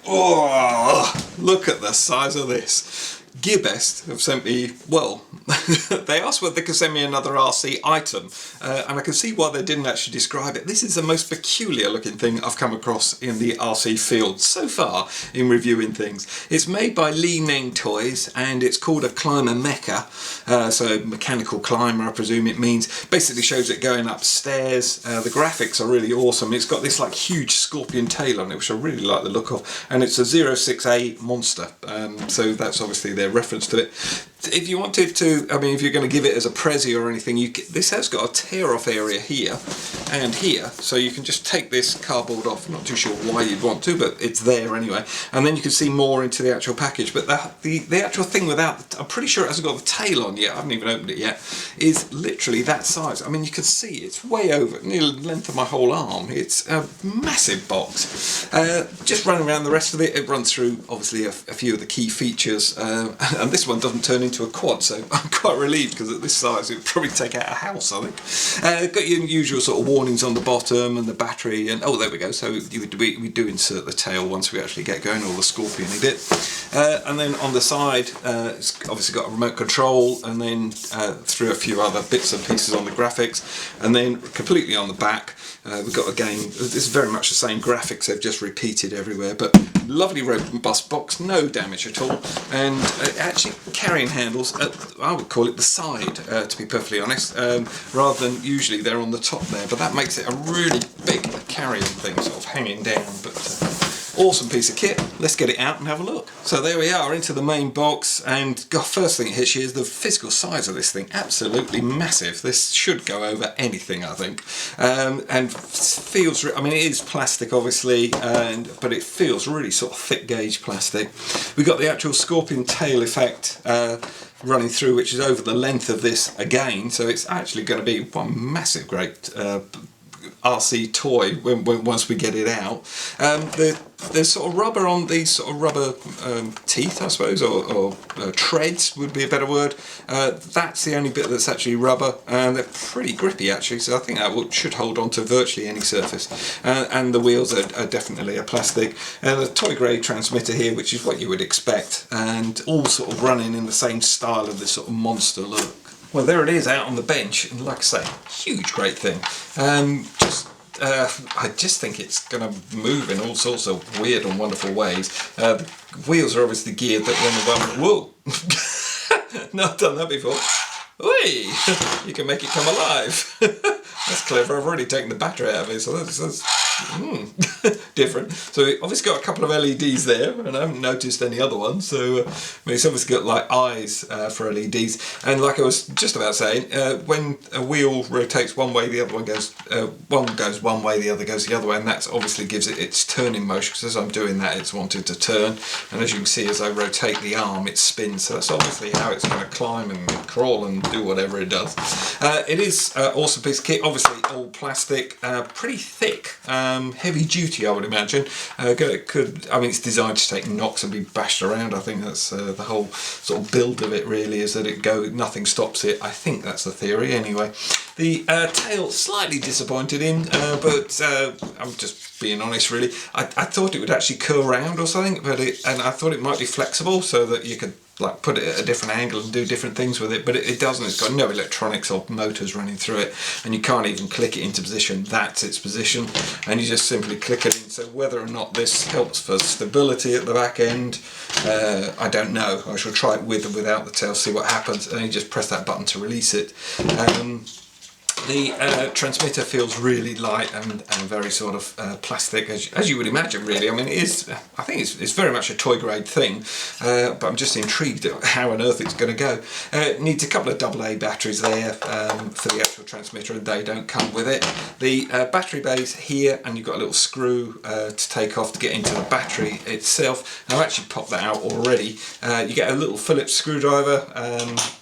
Oh, look at the size of this. GearBest have sent me, well, they asked whether they could send me another RC item, and I can see why they didn't actually describe it. This is the most peculiar looking thing I've come across in the RC field so far in reviewing things. It's made by NENG Toys, and it's called a climber Mecha, so mechanical climber I presume it means. Basically shows it going upstairs. The graphics are really awesome. It's got this like huge scorpion tail on it, which I really like the look of, and it's a 06A monster, so that's obviously their reference to it. If you wanted to, I mean, if you're going to give it as a Prezi or anything, this has got a tear off area here and here, so you can just take this cardboard off. I'm not too sure why you'd want to, but it's there anyway, and then you can see more into the actual package. But the actual thing without, I'm pretty sure it hasn't got the tail on yet, I haven't even opened it yet, is literally that size. I mean, you can see it's way over, near the length of my whole arm. It's a massive box. Just running around the rest of it, it runs through obviously a few of the key features, and this one doesn't turn into a quad, so I'm quite relieved, because at this size it would probably take out a house, I think. Got your usual sort of warnings on the bottom and the battery, and oh, there we go. So we do insert the tail once we actually get going, or the scorpion-y bit. And then on the side, it's obviously got a remote control, and then through a few other bits and pieces on the graphics, and then completely on the back, we've got, again, this is very much the same graphics they've just repeated everywhere, but lovely robust box, no damage at all, and actually carrying handles at, I would call it the side, to be perfectly honest, rather than usually they're on the top there, but that makes it a really big carrying thing, sort of hanging down. But awesome piece of kit. Let's get it out and have a look. So there we are, into the main box, and God, first thing that hits you is the physical size of this thing. Absolutely massive. This should go over anything, I think, and feels, I mean, it is plastic obviously, but it feels really sort of thick gauge plastic. We've got the actual scorpion tail effect running through, which is over the length of this again, so it's actually going to be one massive great RC toy once we get it out. There's sort of rubber on these, sort of rubber teeth, I suppose, or treads would be a better word. That's the only bit that's actually rubber, and they're pretty grippy actually, so I think that should hold on to virtually any surface. And the wheels are definitely a plastic, and a toy grade transmitter here, which is what you would expect, and all sort of running in the same style of this sort of monster look. Well, there it is out on the bench, and like I say, huge great thing. I just think it's going to move in all sorts of weird and wonderful ways. The wheels are obviously geared that when the whoa! No, I've done that before. Oi! You can make it come alive. That's clever. I've already taken the battery out of it, so that's different. So it obviously got a couple of LEDs there, and I haven't noticed any other ones, so it's obviously got like eyes for LEDs, and like I was just about saying, when a wheel rotates one way, the other one goes one way, the other goes the other way, and that obviously gives it its turning motion, because as I'm doing that it's wanting to turn, and as you can see, as I rotate the arm it spins, so that's obviously how it's going to climb and crawl and do whatever it does. It is an awesome piece of kit, obviously all plastic, pretty thick, heavy duty I would imagine. I mean, it's designed to take knocks and be bashed around. I think that's the whole sort of build of it really, is that nothing stops it. I think that's the theory anyway. The tail, slightly disappointed in, but I'm just being honest really. I thought it would actually curl round or something, and I thought it might be flexible so that you could like put it at a different angle and do different things with it, but it doesn't. It's got no electronics or motors running through it, and you can't even click it into position. That's its position, and you just simply click it in. So whether or not this helps for stability at the back end, I don't know. I shall try it with or without the tail, see what happens, and you just press that button to release it. The transmitter feels really light and very sort of plastic, as you would imagine really. I mean, it is, I think it's very much a toy grade thing, but I'm just intrigued at how on earth it's going to go. It needs a couple of AA batteries there for the actual transmitter, and they don't come with it. The battery bay's here, and you've got a little screw to take off to get into the battery itself. And I've actually popped that out already. You get a little Phillips screwdriver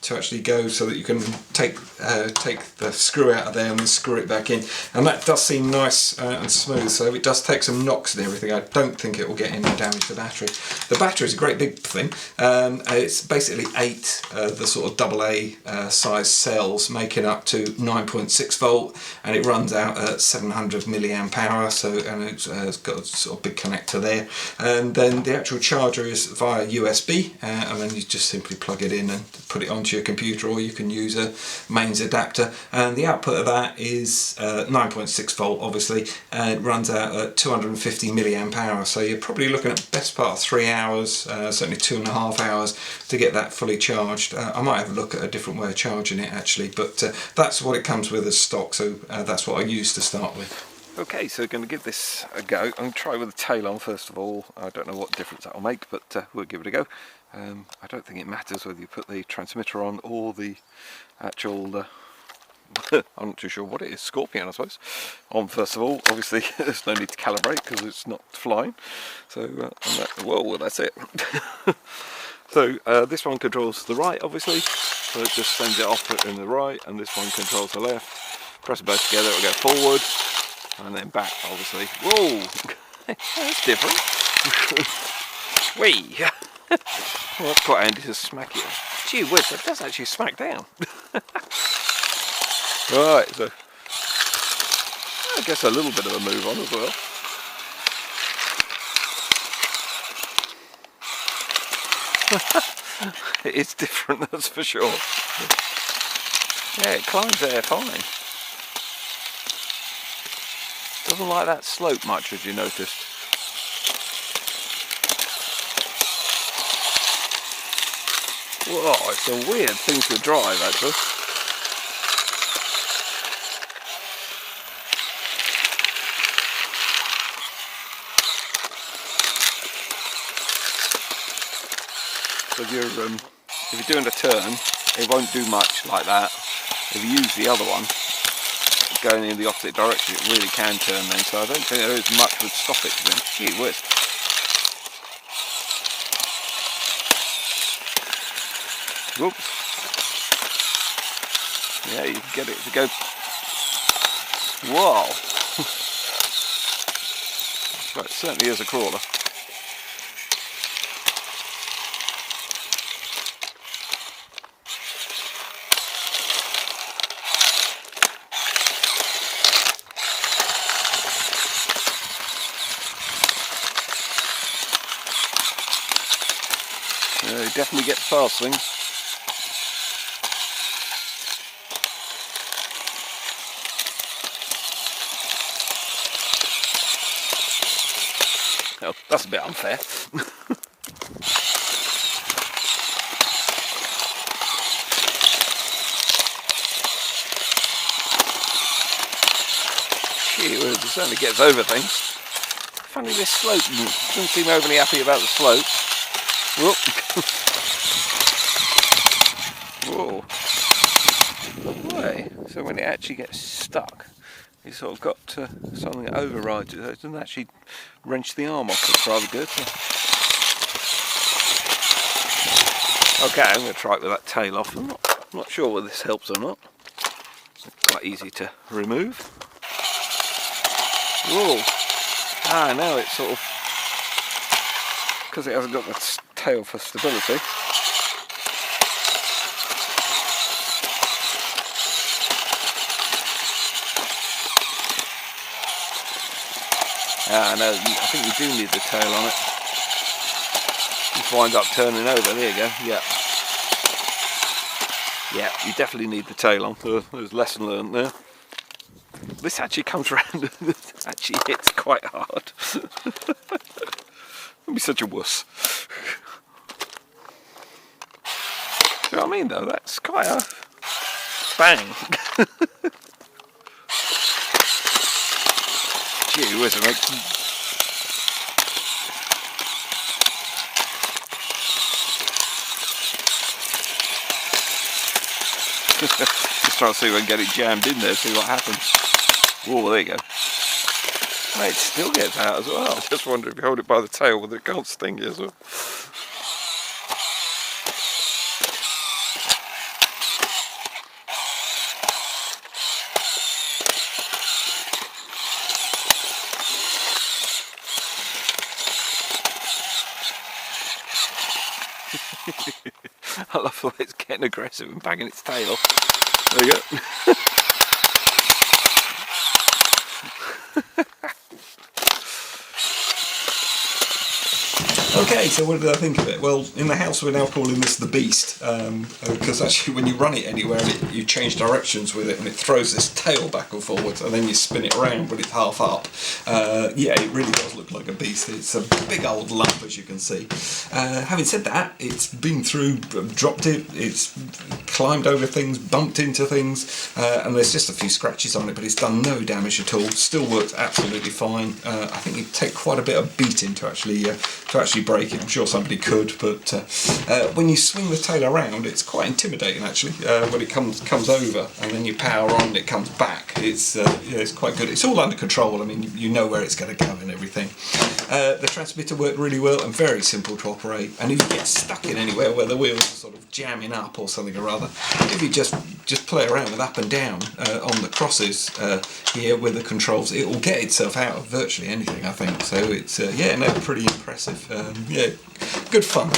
to actually go so that you can take the screw screw out of there and then screw it back in, and that does seem nice and smooth, so it does take some knocks and everything. I don't think it will get any damage to the battery. The battery is a great big thing. It's basically 8 the sort of AA size cells making up to 9.6 volt, and it runs out at 700 milliamp hour, so, and it's got a sort of big connector there, and then the actual charger is via USB, and then you just simply plug it in and put it onto your computer, or you can use a mains adapter, and the output of that is 9.6 volt obviously, and it runs out at 250 milliamp hour, so you're probably looking at the best part of 3 hours, certainly 2.5 hours to get that fully charged. I might have a look at a different way of charging it actually, but that's what it comes with as stock, so that's what I use to start with. Okay, so going to give this a go. I'm going to try with the tail on first of all. I don't know what difference that will make, but we'll give it a go. I don't think it matters whether you put the transmitter on or the actual, I'm not too sure what it is, Scorpion I suppose, on first of all. Obviously there's no need to calibrate because it's not flying. So, well, that's it. So this one controls the right obviously, so it just sends it off in the right, and this one controls the left. Press them both together, it'll go forward. And then back, obviously. Whoa! That's different. Whee! Well, that's quite handy to smack it. Gee whiz, it does actually smack down. Right, so I guess a little bit of a move on as well. It's different, that's for sure. Yeah, it climbs there fine. Doesn't like that slope much, as you noticed. Whoa, it's a weird thing to drive actually. So if you're doing a turn, it won't do much like that. If you use the other one, going in the opposite direction, it really can turn then, so I don't think there is much would stop it to be honest. Gee whiz. Whoops. Yeah, you can get it to go. Whoa. Well, it certainly is a crawler. Yeah, you definitely get past things. Oh, that's a bit unfair. Gee, well, it certainly gets over things. Funny, this slope doesn't seem overly happy about the slope. Whoop. Whoa. Way. So when it actually gets stuck, you sort of got something that overrides it. It doesn't actually wrench the arm off. That's rather good. Okay, I'm going to try it with that tail off. I'm not sure whether this helps or not. It's quite easy to remove. Whoa. Ah, now it's sort of, because it hasn't got the tail for stability. Ah, no, I think you do need the tail on it. Just wind up turning over, there you go, yeah. Yeah, you definitely need the tail on, there's a lesson learned there. This actually comes around and actually hits quite hard. Don't be such a wuss. Do you know what I mean though? That's quite a bang. Gee whiz, it makes... Just trying to see if I can get it jammed in there, see what happens. Oh, there you go. Mate, it still gets out as well. I just wonder if you hold it by the tail whether it can't sting you as well. I love the way it's getting aggressive and banging its tail. There you go. Okay, so what did I think of it? Well, in the house we're now calling this the Beast, because actually when you run it anywhere, you change directions with it and it throws this tail back and forwards, and then you spin it around when it's half up. Yeah, it really does look like a beast. It's a big old lump, as you can see. Having said that, it's been through, dropped it, it's climbed over things, bumped into things, and there's just a few scratches on it, but it's done no damage at all. Still works absolutely fine. I think it'd take quite a bit of beating to actually break it. I'm sure somebody could, but when you swing the tail around, it's quite intimidating actually. When it comes over and then you power on and it comes back, it's quite good. It's all under control. I mean, you know where it's going to go and everything. The transmitter worked really well and very simple to operate. And if you get stuck in anywhere where the wheels are sort of jamming up or something or other, if you just play around with up and down on the crosses here with the controls, it will get itself out of virtually anything, I think. So it's yeah, no, pretty impressive. Yeah, good fun.